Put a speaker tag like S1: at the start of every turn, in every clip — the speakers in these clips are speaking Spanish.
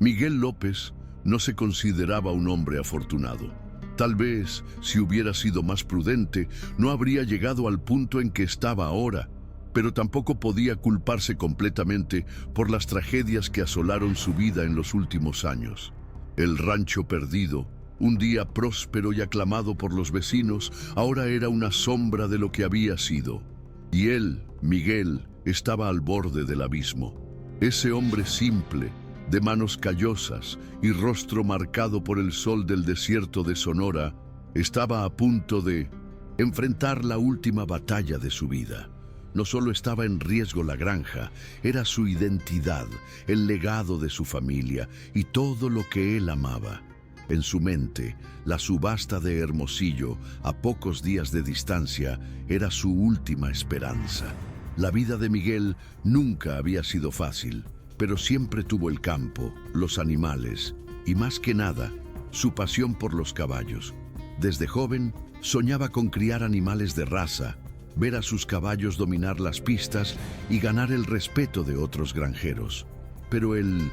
S1: Miguel López no se consideraba un hombre afortunado. Tal vez, si hubiera sido más prudente, no habría llegado al punto en que estaba ahora, pero tampoco podía culparse completamente por las tragedias que asolaron su vida en los últimos años. El rancho perdido, un día próspero y aclamado por los vecinos, ahora era una sombra de lo que había sido. Y él, Miguel, estaba al borde del abismo. Ese hombre simple, de manos callosas y rostro marcado por el sol del desierto de Sonora, estaba a punto de enfrentar la última batalla de su vida. No solo estaba en riesgo la granja, era su identidad, el legado de su familia y todo lo que él amaba. En su mente, la subasta de Hermosillo, a pocos días de distancia, era su última esperanza. La vida de Miguel nunca había sido fácil, pero siempre tuvo el campo, los animales y, más que nada, su pasión por los caballos. Desde joven, soñaba con criar animales de raza, ver a sus caballos dominar las pistas y ganar el respeto de otros granjeros. Pero el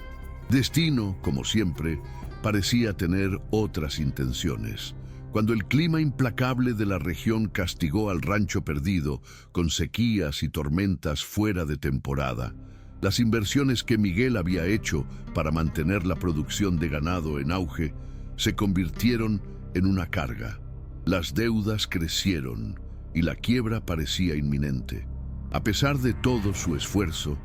S1: destino, como siempre, parecía tener otras intenciones. Cuando el clima implacable de la región castigó al rancho perdido con sequías y tormentas fuera de temporada, las inversiones que Miguel había hecho para mantener la producción de ganado en auge se convirtieron en una carga. Las deudas crecieron y la quiebra parecía inminente. A pesar de todo su esfuerzo,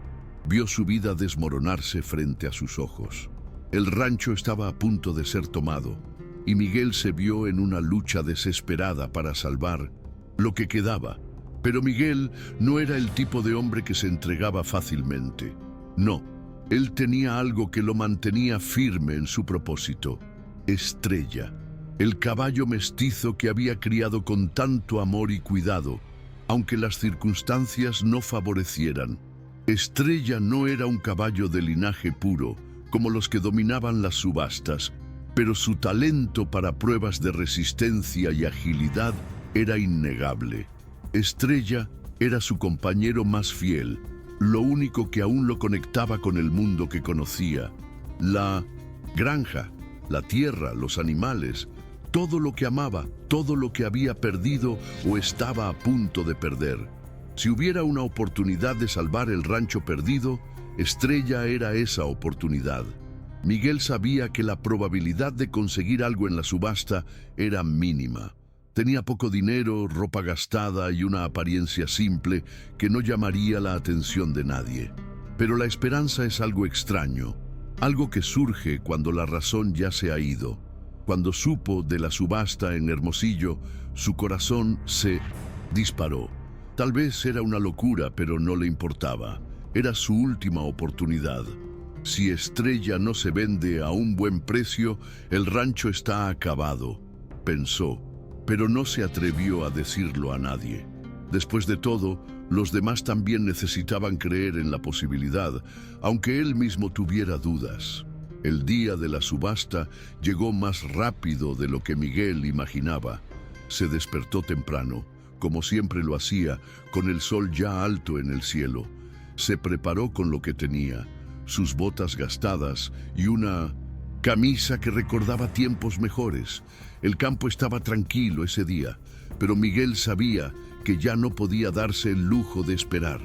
S1: vio su vida desmoronarse frente a sus ojos. El rancho estaba a punto de ser tomado y Miguel se vio en una lucha desesperada para salvar lo que quedaba. Pero Miguel no era el tipo de hombre que se entregaba fácilmente. No, él tenía algo que lo mantenía firme en su propósito: Estrella, el caballo mestizo que había criado con tanto amor y cuidado, aunque las circunstancias no favorecieran. Estrella no era un caballo de linaje puro, como los que dominaban las subastas, pero su talento para pruebas de resistencia y agilidad era innegable. Estrella era su compañero más fiel, lo único que aún lo conectaba con el mundo que conocía: la granja, la tierra, los animales, todo lo que amaba, todo lo que había perdido o estaba a punto de perder. Si hubiera una oportunidad de salvar el rancho perdido, Estrella era esa oportunidad. Miguel sabía que la probabilidad de conseguir algo en la subasta era mínima. Tenía poco dinero, ropa gastada y una apariencia simple que no llamaría la atención de nadie. Pero la esperanza es algo extraño, algo que surge cuando la razón ya se ha ido. Cuando supo de la subasta en Hermosillo, su corazón se disparó. Tal vez era una locura, pero no le importaba. Era su última oportunidad. Si Estrella no se vende a un buen precio, el rancho está acabado, pensó. Pero no se atrevió a decirlo a nadie. Después de todo, los demás también necesitaban creer en la posibilidad, aunque él mismo tuviera dudas. El día de la subasta llegó más rápido de lo que Miguel imaginaba. Se despertó temprano, como siempre lo hacía, con el sol ya alto en el cielo. Se preparó con lo que tenía: sus botas gastadas y una camisa que recordaba tiempos mejores. El campo estaba tranquilo ese día, pero Miguel sabía que ya no podía darse el lujo de esperar.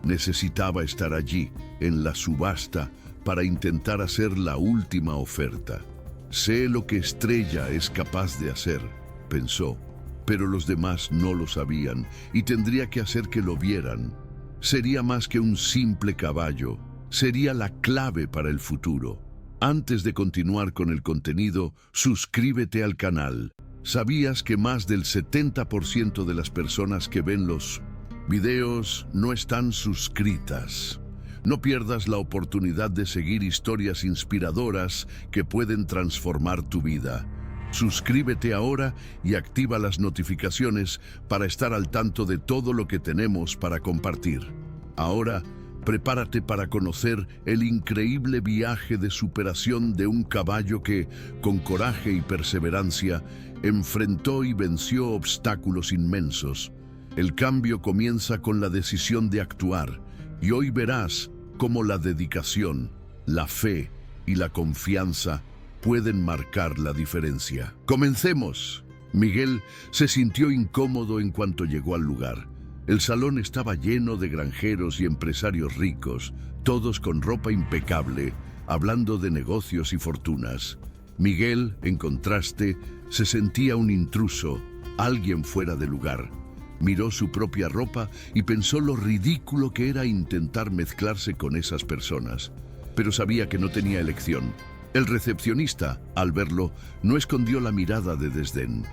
S1: Necesitaba estar allí, en la subasta, para intentar hacer la última oferta. Sé lo que Estrella es capaz de hacer, pensó, pero los demás no lo sabían y tendría que hacer que lo vieran. Sería más que un simple caballo, sería la clave para el futuro. Antes de continuar con el contenido, suscríbete al canal. ¿Sabías que más del 70% de las personas que ven los videos no están suscritas? No pierdas la oportunidad de seguir historias inspiradoras que pueden transformar tu vida. Suscríbete ahora y activa las notificaciones para estar al tanto de todo lo que tenemos para compartir. Ahora, prepárate para conocer el increíble viaje de superación de un caballo que, con coraje y perseverancia, enfrentó y venció obstáculos inmensos. El cambio comienza con la decisión de actuar, y hoy verás cómo la dedicación, la fe y la confianza pueden marcar la diferencia. ¡Comencemos! Miguel se sintió incómodo en cuanto llegó al lugar. El salón estaba lleno de granjeros y empresarios ricos, todos con ropa impecable, hablando de negocios y fortunas. Miguel, en contraste, se sentía un intruso, alguien fuera de lugar. Miró su propia ropa y pensó lo ridículo que era intentar mezclarse con esas personas. Pero sabía que no tenía elección. El recepcionista, al verlo, no escondió la mirada de desdén.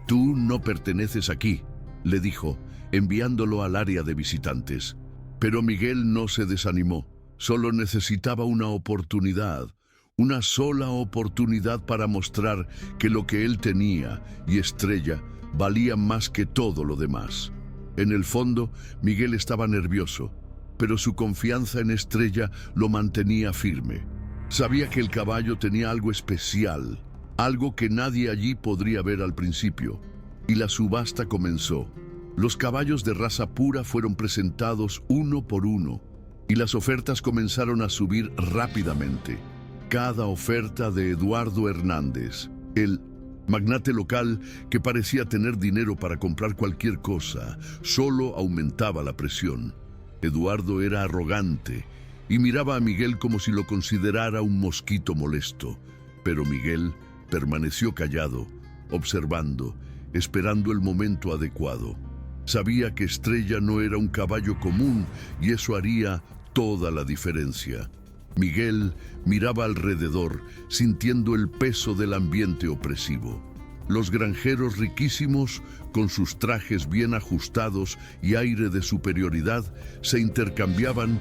S1: «Tú no perteneces aquí», le dijo, enviándolo al área de visitantes. Pero Miguel no se desanimó. Solo necesitaba una oportunidad, una sola oportunidad para mostrar que lo que él tenía y Estrella valía más que todo lo demás. En el fondo, Miguel estaba nervioso, pero su confianza en Estrella lo mantenía firme. Sabía que el caballo tenía algo especial, algo que nadie allí podría ver al principio, y la subasta comenzó. Los caballos de raza pura fueron presentados uno por uno, y las ofertas comenzaron a subir rápidamente. Cada oferta de Eduardo Hernández, el magnate local que parecía tener dinero para comprar cualquier cosa, solo aumentaba la presión. Eduardo era arrogante y miraba a Miguel como si lo considerara un mosquito molesto, pero Miguel permaneció callado, observando, esperando el momento adecuado. Sabía que Estrella no era un caballo común y eso haría toda la diferencia. Miguel miraba alrededor, sintiendo el peso del ambiente opresivo. Los granjeros riquísimos, con sus trajes bien ajustados y aire de superioridad, se intercambiaban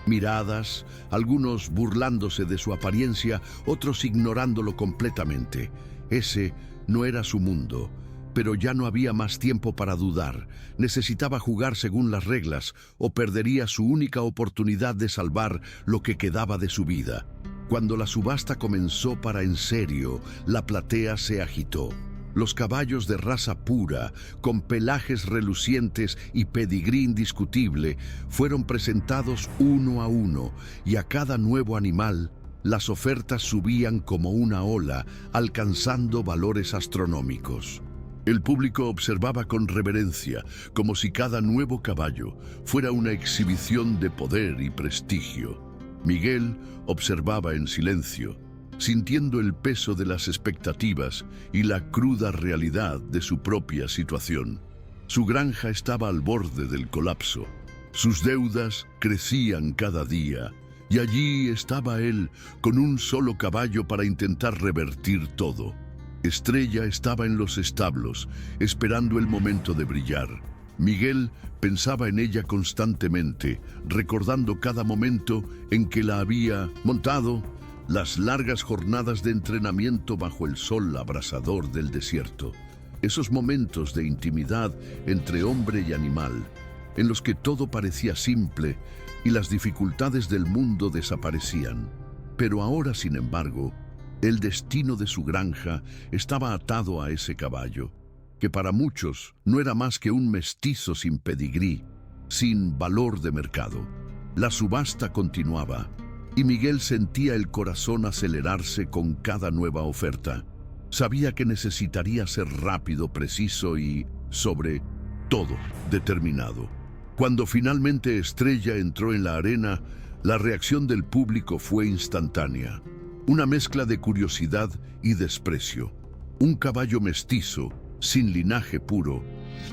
S1: miradas, algunos burlándose de su apariencia, otros ignorándolo completamente. Ese no era su mundo. Pero ya no había más tiempo para dudar. Necesitaba jugar según las reglas o perdería su única oportunidad de salvar lo que quedaba de su vida. Cuando la subasta comenzó para en serio, la platea se agitó. Los caballos de raza pura, con pelajes relucientes y pedigrí indiscutible, fueron presentados uno a uno, y a cada nuevo animal, las ofertas subían como una ola, alcanzando valores astronómicos. El público observaba con reverencia, como si cada nuevo caballo fuera una exhibición de poder y prestigio. Miguel observaba en silencio, sintiendo el peso de las expectativas y la cruda realidad de su propia situación. Su granja estaba al borde del colapso. Sus deudas crecían cada día, y allí estaba él, con un solo caballo para intentar revertir todo. Estrella estaba en los establos, esperando el momento de brillar. Miguel pensaba en ella constantemente, recordando cada momento en que la había montado, las largas jornadas de entrenamiento bajo el sol abrasador del desierto. Esos momentos de intimidad entre hombre y animal, en los que todo parecía simple y las dificultades del mundo desaparecían. Pero ahora, sin embargo, el destino de su granja estaba atado a ese caballo, que para muchos no era más que un mestizo sin pedigrí, sin valor de mercado. La subasta continuaba, y Miguel sentía el corazón acelerarse con cada nueva oferta. Sabía que necesitaría ser rápido, preciso y, sobre todo, determinado. Cuando finalmente Estrella entró en la arena, la reacción del público fue instantánea. Una mezcla de curiosidad y desprecio. Un caballo mestizo, sin linaje puro,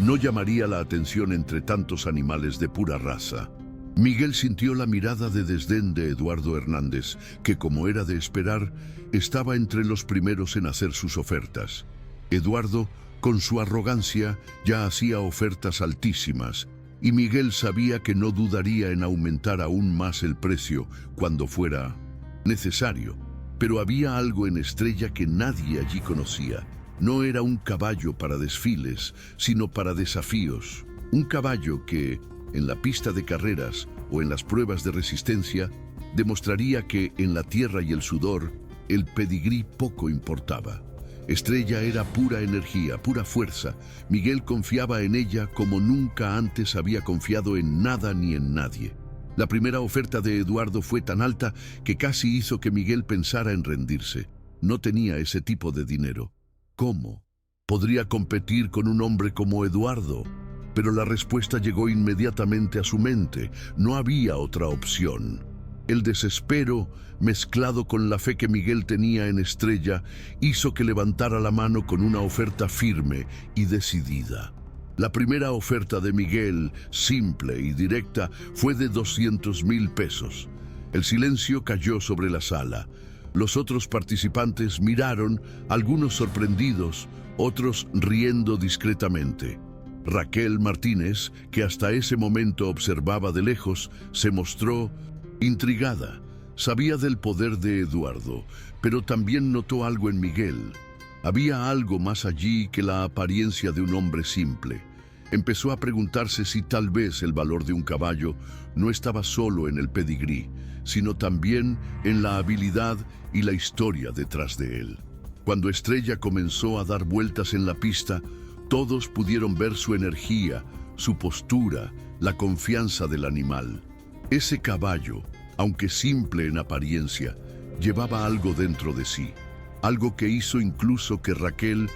S1: no llamaría la atención entre tantos animales de pura raza. Miguel sintió la mirada de desdén de Eduardo Hernández, que, como era de esperar, estaba entre los primeros en hacer sus ofertas. Eduardo, con su arrogancia, ya hacía ofertas altísimas, y Miguel sabía que no dudaría en aumentar aún más el precio cuando fuera necesario. Pero había algo en Estrella que nadie allí conocía. No era un caballo para desfiles, sino para desafíos. Un caballo que, en la pista de carreras o en las pruebas de resistencia, demostraría que en la tierra y el sudor, el pedigrí poco importaba. Estrella era pura energía, pura fuerza. Miguel confiaba en ella como nunca antes había confiado en nada ni en nadie. La primera oferta de Eduardo fue tan alta que casi hizo que Miguel pensara en rendirse. No tenía ese tipo de dinero. ¿Cómo podría competir con un hombre como Eduardo? Pero la respuesta llegó inmediatamente a su mente. No había otra opción. El desespero, mezclado con la fe que Miguel tenía en Estrella, hizo que levantara la mano con una oferta firme y decidida. La primera oferta de Miguel, simple y directa, fue de 200,000 pesos. El silencio cayó sobre la sala. Los otros participantes miraron, algunos sorprendidos, otros riendo discretamente. Raquel Martínez, que hasta ese momento observaba de lejos, se mostró intrigada. Sabía del poder de Eduardo, pero también notó algo en Miguel. Había algo más allí que la apariencia de un hombre simple. Empezó a preguntarse si tal vez el valor de un caballo no estaba solo en el pedigrí, sino también en la habilidad y la historia detrás de él. Cuando Estrella comenzó a dar vueltas en la pista, todos pudieron ver su energía, su postura, la confianza del animal. Ese caballo, aunque simple en apariencia, llevaba algo dentro de sí, algo que hizo incluso que Raquel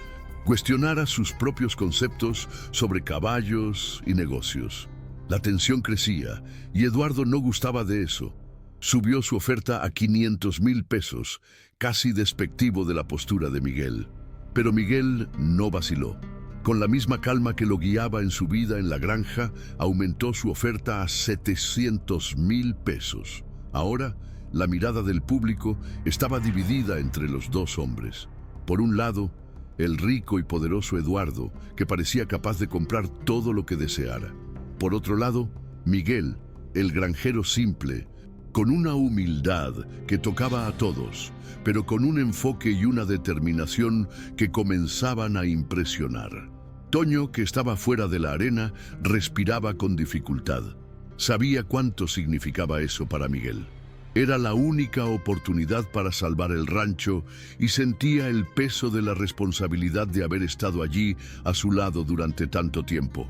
S1: cuestionara sus propios conceptos sobre caballos y negocios. La tensión crecía y Eduardo no gustaba de eso. Subió su oferta a 500,000 pesos, casi despectivo de la postura de Miguel. Pero Miguel no vaciló. Con la misma calma que lo guiaba en su vida en la granja, aumentó su oferta a 700,000 pesos. Ahora, la mirada del público estaba dividida entre los dos hombres. Por un lado, el rico y poderoso Eduardo, que parecía capaz de comprar todo lo que deseara. Por otro lado, Miguel, el granjero simple, con una humildad que tocaba a todos, pero con un enfoque y una determinación que comenzaban a impresionar. Toño, que estaba fuera de la arena, respiraba con dificultad. Sabía cuánto significaba eso para Miguel. Era la única oportunidad para salvar el rancho y sentía el peso de la responsabilidad de haber estado allí a su lado durante tanto tiempo.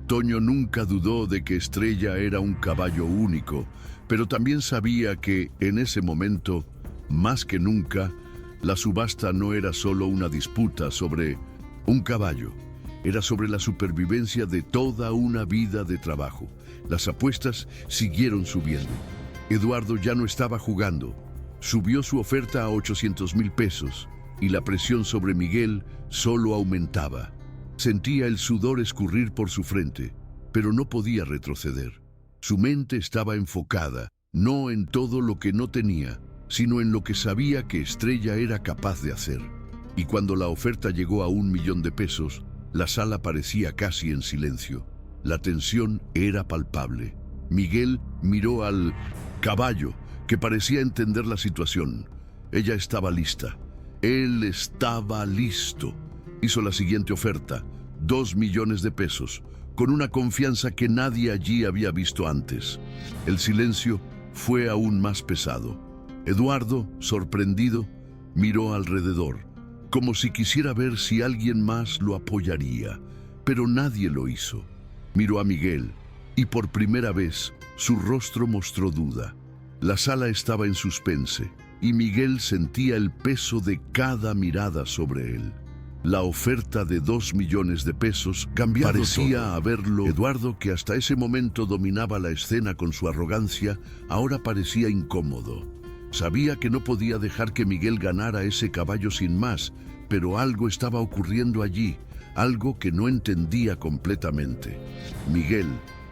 S1: Toño nunca dudó de que Estrella era un caballo único, pero también sabía que, en ese momento, más que nunca, la subasta no era solo una disputa sobre un caballo. Era sobre la supervivencia de toda una vida de trabajo. Las apuestas siguieron subiendo. Eduardo ya no estaba jugando. Subió su oferta a 800,000 pesos y la presión sobre Miguel solo aumentaba. Sentía el sudor escurrir por su frente, pero no podía retroceder. Su mente estaba enfocada, no en todo lo que no tenía, sino en lo que sabía que Estrella era capaz de hacer. Y cuando la oferta llegó a 1,000,000 de pesos, la sala parecía casi en silencio. La tensión era palpable. Miguel miró al caballo, que parecía entender la situación. Ella estaba lista. Él estaba listo. Hizo la siguiente oferta, 2,000,000 de pesos, con una confianza que nadie allí había visto antes. El silencio fue aún más pesado. Eduardo, sorprendido, miró alrededor, como si quisiera ver si alguien más lo apoyaría, pero nadie lo hizo. Miró a Miguel, y por primera vez su rostro mostró duda. La sala estaba en suspense, y Miguel sentía el peso de cada mirada sobre él. La oferta de 2,000,000 de pesos parecía haberlo. Eduardo, que hasta ese momento dominaba la escena con su arrogancia, ahora parecía incómodo. Sabía que no podía dejar que Miguel ganara ese caballo sin más, pero algo estaba ocurriendo allí, algo que no entendía completamente. Miguel,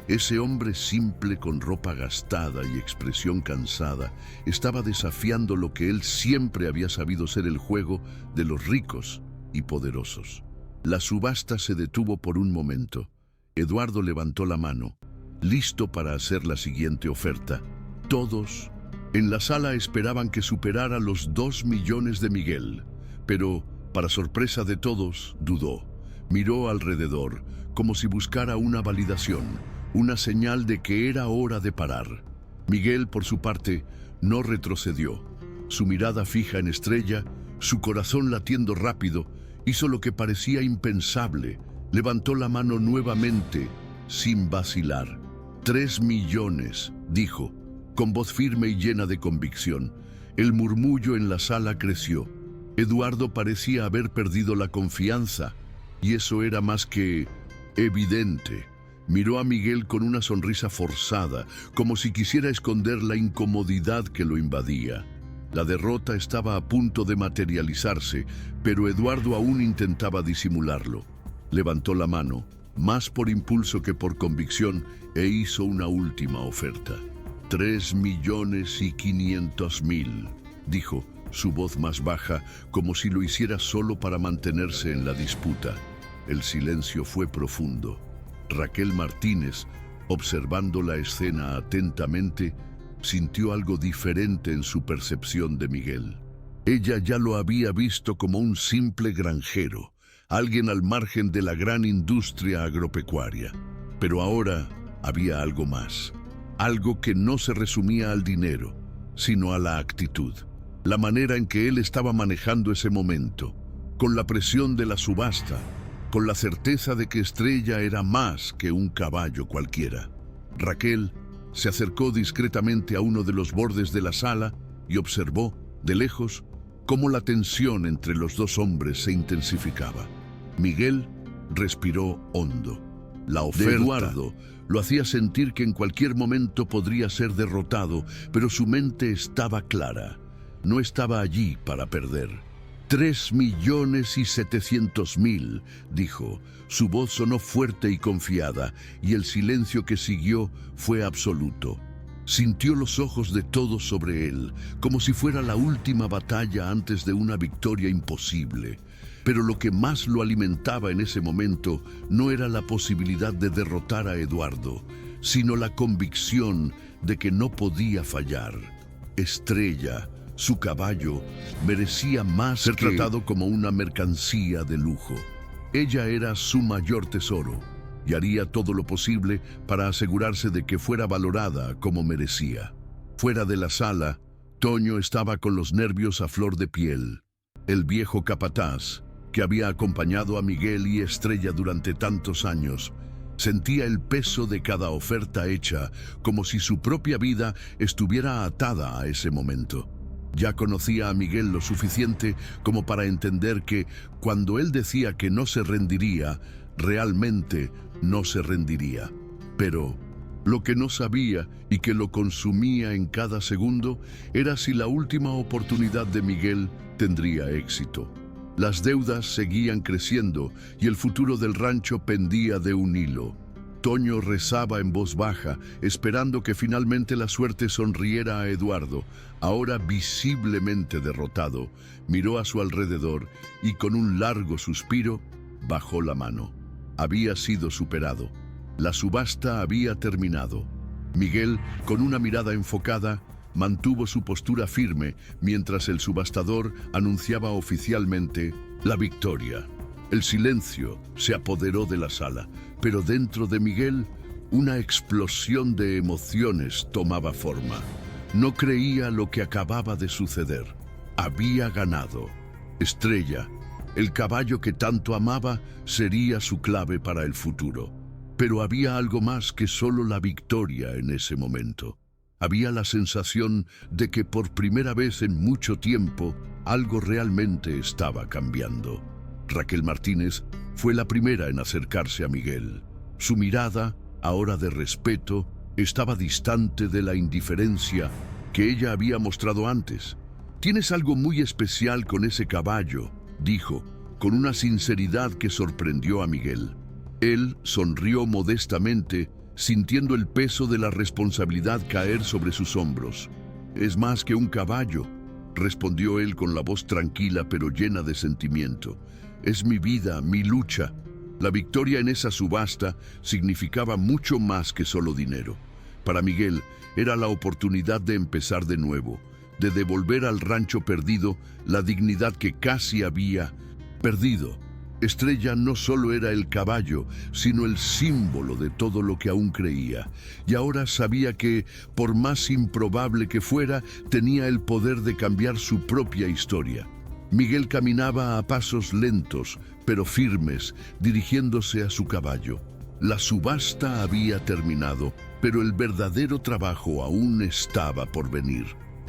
S1: ese hombre simple con ropa gastada y expresión cansada, estaba desafiando lo que él siempre había sabido ser el juego de los ricos y poderosos. La subasta se detuvo por un momento. Eduardo levantó la mano, listo para hacer la siguiente oferta. Todos en la sala esperaban que superara los 2,000,000 de Miguel, pero, para sorpresa de todos, dudó. Miró alrededor, como si buscara una validación, una señal de que era hora de parar. Miguel, por su parte, no retrocedió. Su mirada fija en Estrella, su corazón latiendo rápido, hizo lo que parecía impensable. Levantó la mano nuevamente, sin vacilar. 3 millones, dijo, con voz firme y llena de convicción. El murmullo en la sala creció. Eduardo parecía haber perdido la confianza, y eso era más que evidente. Miró a Miguel con una sonrisa forzada, como si quisiera esconder la incomodidad que lo invadía. La derrota estaba a punto de materializarse, pero Eduardo aún intentaba disimularlo. Levantó la mano, más por impulso que por convicción, e hizo una última oferta. 3.500.000, dijo, su voz más baja, como si lo hiciera solo para mantenerse en la disputa. El silencio fue profundo. Raquel Martínez, observando la escena atentamente, sintió algo diferente en su percepción de Miguel. Ella ya lo había visto como un simple granjero, alguien al margen de la gran industria agropecuaria. Pero ahora había algo más, algo que no se resumía al dinero, sino a la actitud, la manera en que él estaba manejando ese momento, con la presión de la subasta, con la certeza de que Estrella era más que un caballo cualquiera. Raquel se acercó discretamente a uno de los bordes de la sala y observó, de lejos, cómo la tensión entre los dos hombres se intensificaba. Miguel respiró hondo. La oferta de Eduardo lo hacía sentir que en cualquier momento podría ser derrotado, pero su mente estaba clara. No estaba allí para perder. 3.700.000, dijo. Su voz sonó fuerte y confiada, y el silencio que siguió fue absoluto. Sintió los ojos de todos sobre él, como si fuera la última batalla antes de una victoria imposible. Pero lo que más lo alimentaba en ese momento no era la posibilidad de derrotar a Eduardo, sino la convicción de que no podía fallar. Estrella, su caballo, merecía más ser tratado como una mercancía de lujo. Ella era su mayor tesoro y haría todo lo posible para asegurarse de que fuera valorada como merecía. Fuera de la sala, Toño estaba con los nervios a flor de piel. El viejo capataz, que había acompañado a Miguel y Estrella durante tantos años, sentía el peso de cada oferta hecha, como si su propia vida estuviera atada a ese momento. Ya conocía a Miguel lo suficiente como para entender que, cuando él decía que no se rendiría, realmente no se rendiría. Pero lo que no sabía y que lo consumía en cada segundo era si la última oportunidad de Miguel tendría éxito. Las deudas seguían creciendo y el futuro del rancho pendía de un hilo. Toño rezaba en voz baja, esperando que finalmente la suerte sonriera a Eduardo. Ahora visiblemente derrotado, miró a su alrededor y con un largo suspiro bajó la mano. Había sido superado. La subasta había terminado. Miguel, con una mirada enfocada, mantuvo su postura firme mientras el subastador anunciaba oficialmente la victoria. El silencio se apoderó de la sala, pero dentro de Miguel una explosión de emociones tomaba forma. No creía lo que acababa de suceder. Había ganado. Estrella, el caballo que tanto amaba, sería su clave para el futuro. Pero había algo más que solo la victoria en ese momento. Había la sensación de que por primera vez en mucho tiempo algo realmente estaba cambiando. Raquel Martínez fue la primera en acercarse a Miguel. Su mirada, ahora de respeto, estaba distante de la indiferencia que ella había mostrado antes. «Tienes algo muy especial con ese caballo», dijo, con una sinceridad que sorprendió a Miguel. Él sonrió modestamente, sintiendo el peso de la responsabilidad caer sobre sus hombros. «Es más que un caballo», respondió él con la voz tranquila pero llena de sentimiento. «Es mi vida, mi lucha». La victoria en esa subasta significaba mucho más que solo dinero. Para Miguel era la oportunidad de empezar de nuevo, de devolver al rancho perdido la dignidad que casi había perdido. Estrella no solo era el caballo, sino el símbolo de todo lo que aún creía. Y ahora sabía que, por más improbable que fuera, tenía el poder de cambiar su propia historia. Miguel caminaba a pasos lentos, pero firmes, dirigiéndose a su caballo. La subasta había terminado, pero el verdadero trabajo aún estaba por venir.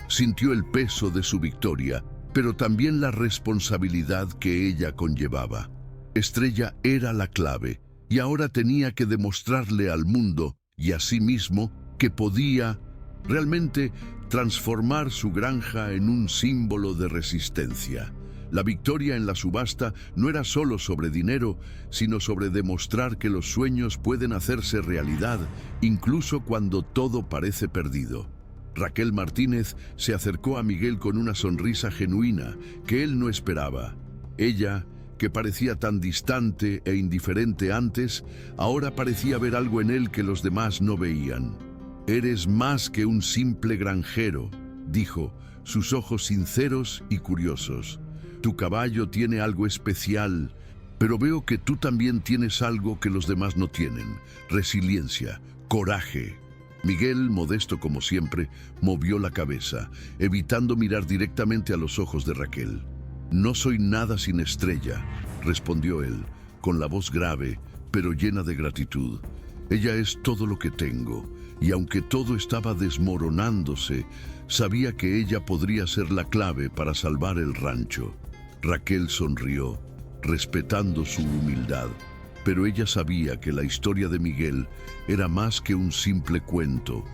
S1: Sintió el peso de su victoria, pero también la responsabilidad que ella conllevaba. Estrella era la clave, y ahora tenía que demostrarle al mundo y a sí mismo que podía realmente transformar su granja en un símbolo de resistencia. La victoria en la subasta no era solo sobre dinero, sino sobre demostrar que los sueños pueden hacerse realidad, incluso cuando todo parece perdido. Raquel Martínez se acercó a Miguel con una sonrisa genuina que él no esperaba. Ella, que parecía tan distante e indiferente antes, ahora parecía ver algo en él que los demás no veían. «Eres más que un simple granjero», dijo, sus ojos sinceros y curiosos. «Tu caballo tiene algo especial, pero veo que tú también tienes algo que los demás no tienen: resiliencia, coraje». Miguel, modesto como siempre, movió la cabeza, evitando mirar directamente a los ojos de Raquel. «No soy nada sin Estrella», respondió él, con la voz grave, pero llena de gratitud. «Ella es todo lo que tengo, y aunque todo estaba desmoronándose, sabía que ella podría ser la clave para salvar el rancho». Raquel sonrió, respetando su humildad, pero ella sabía que la historia de Miguel era más que un simple cuento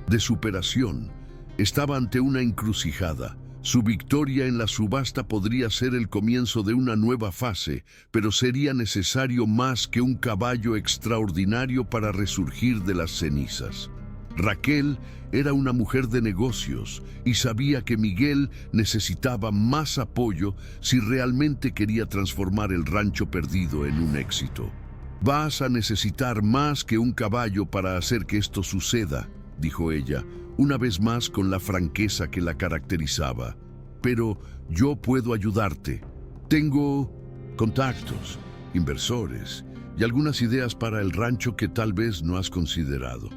S1: de superación. Estaba ante una encrucijada. Su victoria en la subasta podría ser el comienzo de una nueva fase, pero sería necesario más que un caballo extraordinario para resurgir de las cenizas. Raquel era una mujer de negocios y sabía que Miguel necesitaba más apoyo si realmente quería transformar el rancho perdido en un éxito. «Vas a necesitar más que un caballo para hacer que esto suceda», dijo ella, una vez más con la franqueza que la caracterizaba. «Pero yo puedo ayudarte. Tengo contactos, inversores y algunas ideas para el rancho que tal vez no has considerado.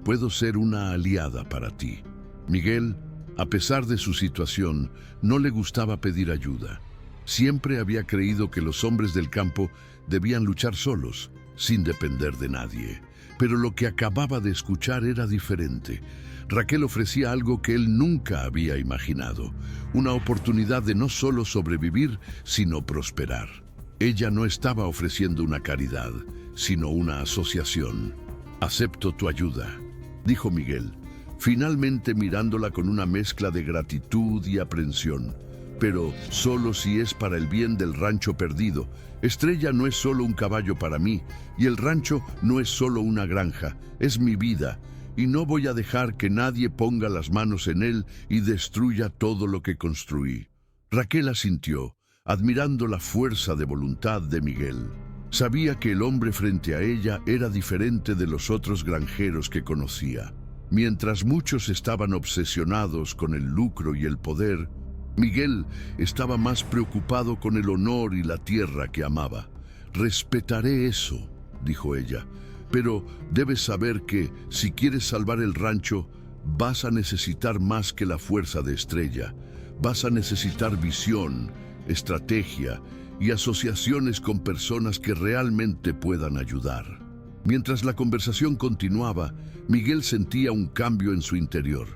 S1: Puedo ser una aliada para ti». Miguel, a pesar de su situación, no le gustaba pedir ayuda. Siempre había creído que los hombres del campo debían luchar solos, sin depender de nadie. Pero lo que acababa de escuchar era diferente. Raquel ofrecía algo que él nunca había imaginado, una oportunidad de no solo sobrevivir, sino prosperar. Ella no estaba ofreciendo una caridad, sino una asociación. «Acepto tu ayuda», dijo Miguel, finalmente mirándola con una mezcla de gratitud y aprensión. «Pero solo si es para el bien del rancho perdido. Estrella no es solo un caballo para mí, y el rancho no es solo una granja, es mi vida, y no voy a dejar que nadie ponga las manos en él y destruya todo lo que construí». Raquel asintió, admirando la fuerza de voluntad de Miguel. Sabía que el hombre frente a ella era diferente de los otros granjeros que conocía. Mientras muchos estaban obsesionados con el lucro y el poder, Miguel estaba más preocupado con el honor y la tierra que amaba. «Respetaré eso», dijo ella, «pero debes saber que, si quieres salvar el rancho, vas a necesitar más que la fuerza de Estrella. Vas a necesitar visión, estrategia y asociaciones con personas que realmente puedan ayudar». Mientras la conversación continuaba, Miguel sentía un cambio en su interior.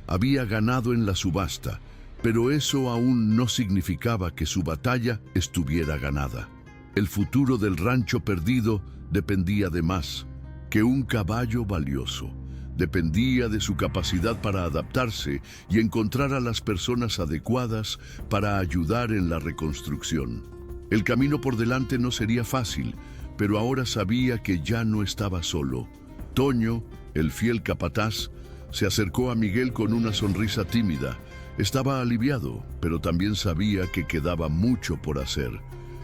S1: Había ganado en la subasta, pero eso aún no significaba que su batalla estuviera ganada. El futuro del rancho perdido dependía de más que un caballo valioso. Dependía de su capacidad para adaptarse y encontrar a las personas adecuadas para ayudar en la reconstrucción. El camino por delante no sería fácil, pero ahora sabía que ya no estaba solo. Toño, el fiel capataz, se acercó a Miguel con una sonrisa tímida. Estaba aliviado, pero también sabía que quedaba mucho por hacer.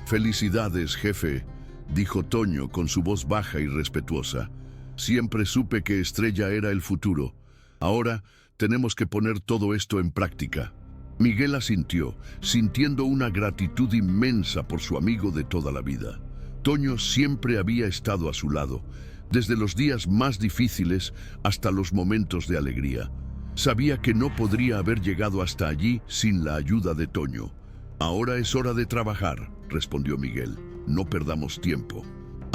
S1: «Felicidades, jefe», dijo Toño con su voz baja y respetuosa. «Siempre supe que Estrella era el futuro. Ahora tenemos que poner todo esto en práctica». Miguel asintió, sintiendo una gratitud inmensa por su amigo de toda la vida. Toño siempre había estado a su lado, desde los días más difíciles hasta los momentos de alegría. Sabía que no podría haber llegado hasta allí sin la ayuda de Toño. «Ahora es hora de trabajar», respondió Miguel. «No perdamos tiempo».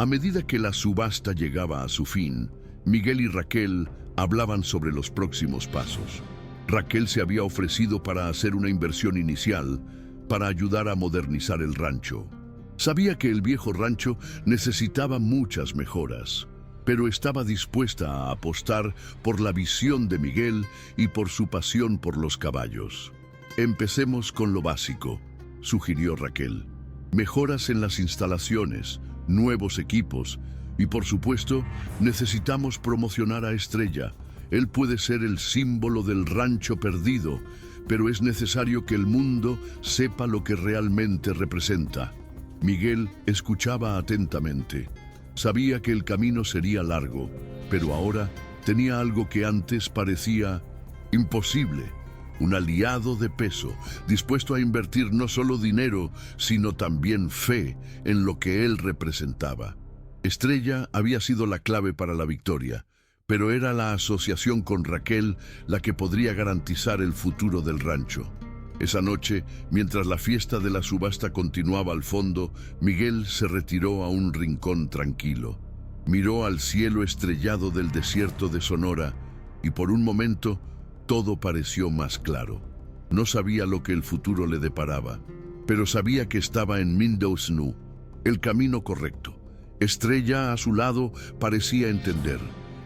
S1: A medida que la subasta llegaba a su fin, Miguel y Raquel hablaban sobre los próximos pasos. Raquel se había ofrecido para hacer una inversión inicial para ayudar a modernizar el rancho. Sabía que el viejo rancho necesitaba muchas mejoras, pero estaba dispuesta a apostar por la visión de Miguel y por su pasión por los caballos. Empecemos con lo básico, sugirió Raquel. Mejoras en las instalaciones, nuevos equipos y, por supuesto, necesitamos promocionar a Estrella. Él puede ser el símbolo del rancho perdido, pero es necesario que el mundo sepa lo que realmente representa. Miguel escuchaba atentamente. Sabía que el camino sería largo, pero ahora tenía algo que antes parecía imposible. Un aliado de peso, dispuesto a invertir no solo dinero, sino también fe en lo que él representaba. Estrella había sido la clave para la victoria, pero era la asociación con Raquel la que podría garantizar el futuro del rancho. Esa noche, mientras la fiesta de la subasta continuaba al fondo, Miguel se retiró a un rincón tranquilo. Miró al cielo estrellado del desierto de Sonora y por un momento todo pareció más claro. No sabía lo que el futuro le deparaba, pero sabía que estaba en Mindosnu, el camino correcto. Estrella a su lado parecía entender.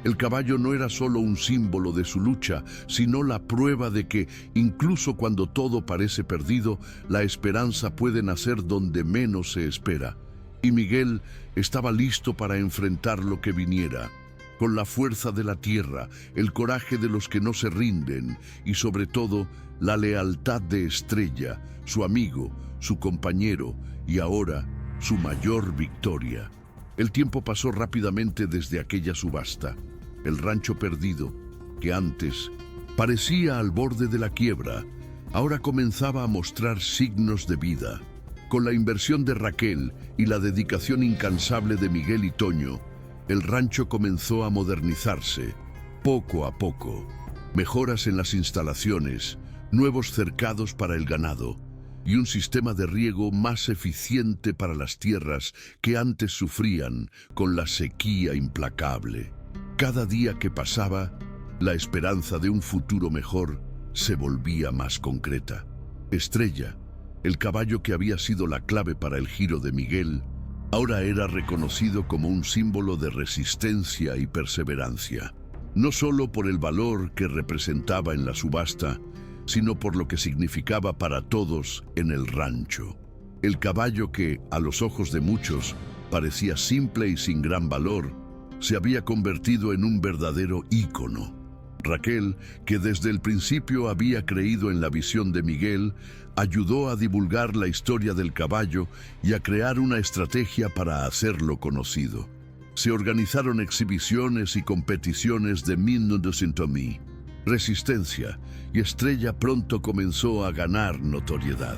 S1: El caballo no era solo un símbolo de su lucha, sino la prueba de que, incluso cuando todo parece perdido, la esperanza puede nacer donde menos se espera. Y Miguel estaba listo para enfrentar lo que viniera, con la fuerza de la tierra, el coraje de los que no se rinden y, sobre todo, la lealtad de Estrella, su amigo, su compañero y ahora su mayor victoria. El tiempo pasó rápidamente desde aquella subasta. El rancho perdido, que antes parecía al borde de la quiebra, ahora comenzaba a mostrar signos de vida. Con la inversión de Raquel y la dedicación incansable de Miguel y Toño, el rancho comenzó a modernizarse, poco a poco. Mejoras en las instalaciones, nuevos cercados para el ganado y un sistema de riego más eficiente para las tierras que antes sufrían con la sequía implacable. Cada día que pasaba, la esperanza de un futuro mejor se volvía más concreta. Estrella, el caballo que había sido la clave para el giro de Miguel, ahora era reconocido como un símbolo de resistencia y perseverancia, no solo por el valor que representaba en la subasta, sino por lo que significaba para todos en el rancho. El caballo que, a los ojos de muchos, parecía simple y sin gran valor, se había convertido en un verdadero ícono. Raquel, que desde el principio había creído en la visión de Miguel, ayudó a divulgar la historia del caballo y a crear una estrategia para hacerlo conocido. Se organizaron exhibiciones y competiciones de Mindosnu, resistencia, y Estrella pronto comenzó a ganar notoriedad.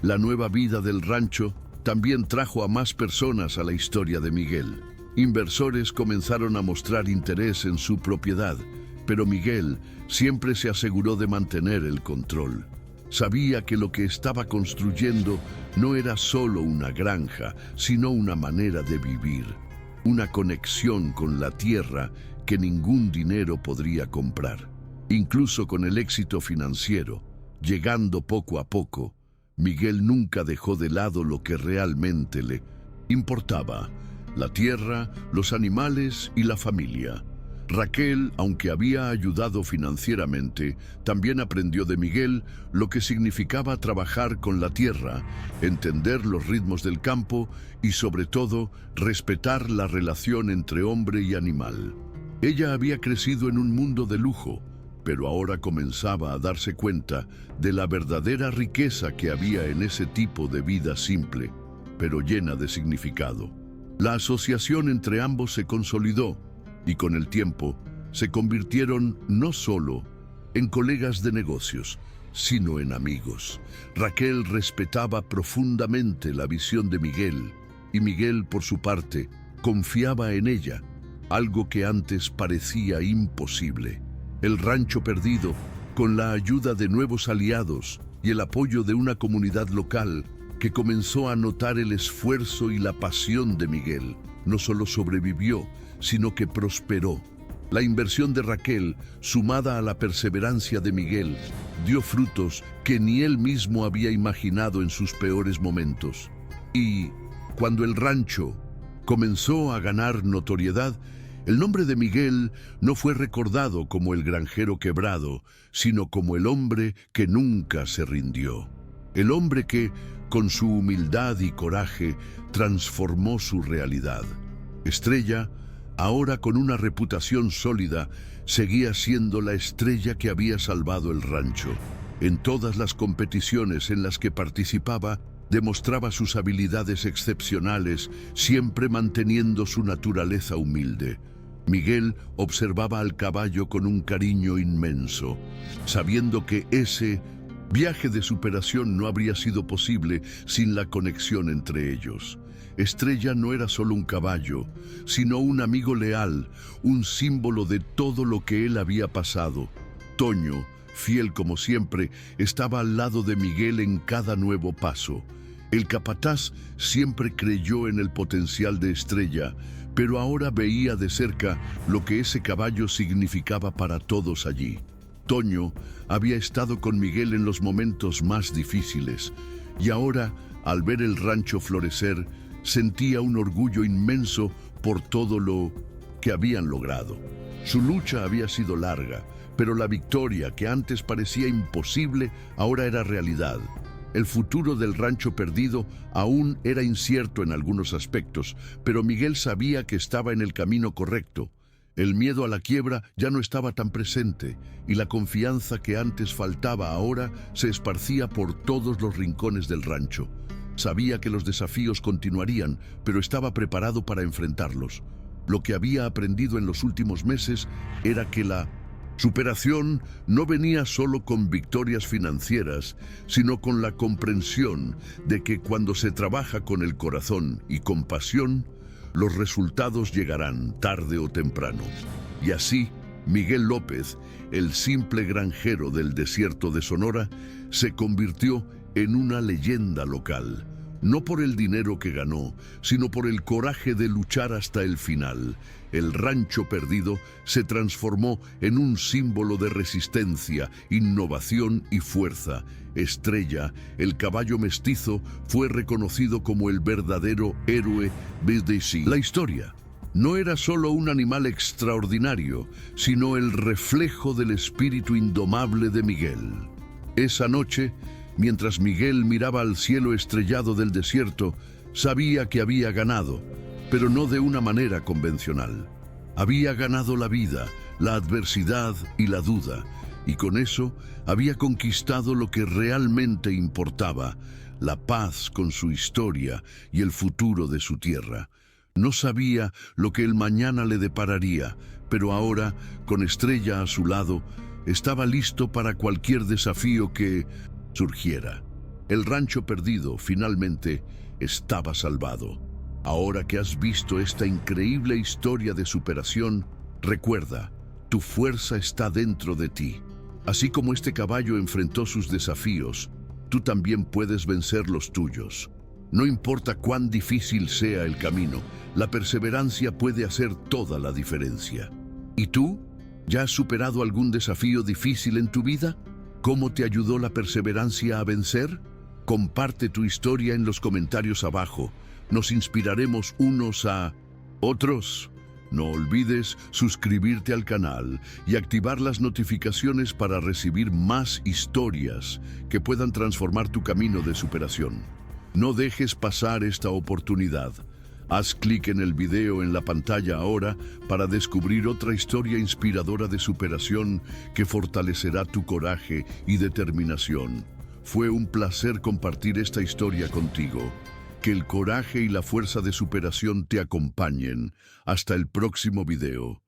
S1: La nueva vida del rancho también trajo a más personas a la historia de Miguel. Inversores comenzaron a mostrar interés en su propiedad, pero Miguel siempre se aseguró de mantener el control. Sabía que lo que estaba construyendo no era solo una granja, sino una manera de vivir, una conexión con la tierra que ningún dinero podría comprar. Incluso con el éxito financiero, llegando poco a poco, Miguel nunca dejó de lado lo que realmente le importaba: la tierra, los animales y la familia. Raquel, aunque había ayudado financieramente, también aprendió de Miguel lo que significaba trabajar con la tierra, entender los ritmos del campo y, sobre todo, respetar la relación entre hombre y animal. Ella había crecido en un mundo de lujo, pero ahora comenzaba a darse cuenta de la verdadera riqueza que había en ese tipo de vida simple, pero llena de significado. La asociación entre ambos se consolidó y con el tiempo se convirtieron no solo en colegas de negocios, sino en amigos. Raquel respetaba profundamente la visión de Miguel y Miguel, por su parte, confiaba en ella, algo que antes parecía imposible. El rancho perdido, con la ayuda de nuevos aliados y el apoyo de una comunidad local que comenzó a notar el esfuerzo y la pasión de Miguel, no solo sobrevivió, sino que prosperó. La inversión de Raquel, sumada a la perseverancia de Miguel, dio frutos que ni él mismo había imaginado en sus peores momentos. Y cuando el rancho comenzó a ganar notoriedad, el nombre de Miguel no fue recordado como el granjero quebrado, sino como el hombre que nunca se rindió. El hombre que, con su humildad y coraje, transformó su realidad. Estrella, ahora con una reputación sólida, seguía siendo la estrella que había salvado el rancho. En todas las competiciones en las que participaba, demostraba sus habilidades excepcionales, siempre manteniendo su naturaleza humilde. Miguel observaba al caballo con un cariño inmenso, sabiendo que ese viaje de superación no habría sido posible sin la conexión entre ellos. Estrella no era solo un caballo, sino un amigo leal, un símbolo de todo lo que él había pasado. Toño, fiel como siempre, estaba al lado de Miguel en cada nuevo paso. El capataz siempre creyó en el potencial de Estrella, pero ahora veía de cerca lo que ese caballo significaba para todos allí. Toño había estado con Miguel en los momentos más difíciles, y ahora, al ver el rancho florecer, sentía un orgullo inmenso por todo lo que habían logrado. Su lucha había sido larga, pero la victoria, que antes parecía imposible, ahora era realidad. El futuro del rancho perdido aún era incierto en algunos aspectos, pero Miguel sabía que estaba en el camino correcto. El miedo a la quiebra ya no estaba tan presente, y la confianza que antes faltaba ahora se esparcía por todos los rincones del rancho. Sabía que los desafíos continuarían, pero estaba preparado para enfrentarlos. Lo que había aprendido en los últimos meses era que la superación no venía solo con victorias financieras, sino con la comprensión de que cuando se trabaja con el corazón y con pasión, los resultados llegarán tarde o temprano. Y así, Miguel López, el simple granjero del desierto de Sonora, se convirtió en una leyenda local. No por el dinero que ganó, sino por el coraje de luchar hasta el final. El rancho perdido se transformó en un símbolo de resistencia, innovación y fuerza. Estrella, el caballo mestizo, fue reconocido como el verdadero héroe BDC. La historia no era solo un animal extraordinario, sino el reflejo del espíritu indomable de Miguel. Esa noche, mientras Miguel miraba al cielo estrellado del desierto, sabía que había ganado, pero no de una manera convencional. Había ganado la vida, la adversidad y la duda, y con eso había conquistado lo que realmente importaba, la paz con su historia y el futuro de su tierra. No sabía lo que el mañana le depararía, pero ahora, con Estrella a su lado, estaba listo para cualquier desafío que surgiera. El rancho perdido, finalmente, estaba salvado. Ahora que has visto esta increíble historia de superación, recuerda, tu fuerza está dentro de ti. Así como este caballo enfrentó sus desafíos, tú también puedes vencer los tuyos. No importa cuán difícil sea el camino, la perseverancia puede hacer toda la diferencia. ¿Y tú? ¿Ya has superado algún desafío difícil en tu vida? ¿Cómo te ayudó la perseverancia a vencer? Comparte tu historia en los comentarios abajo. Nos inspiraremos unos a otros. No olvides suscribirte al canal y activar las notificaciones para recibir más historias que puedan transformar tu camino de superación. No dejes pasar esta oportunidad. Haz clic en el video en la pantalla ahora para descubrir otra historia inspiradora de superación que fortalecerá tu coraje y determinación. Fue un placer compartir esta historia contigo. Que el coraje y la fuerza de superación te acompañen. Hasta el próximo video.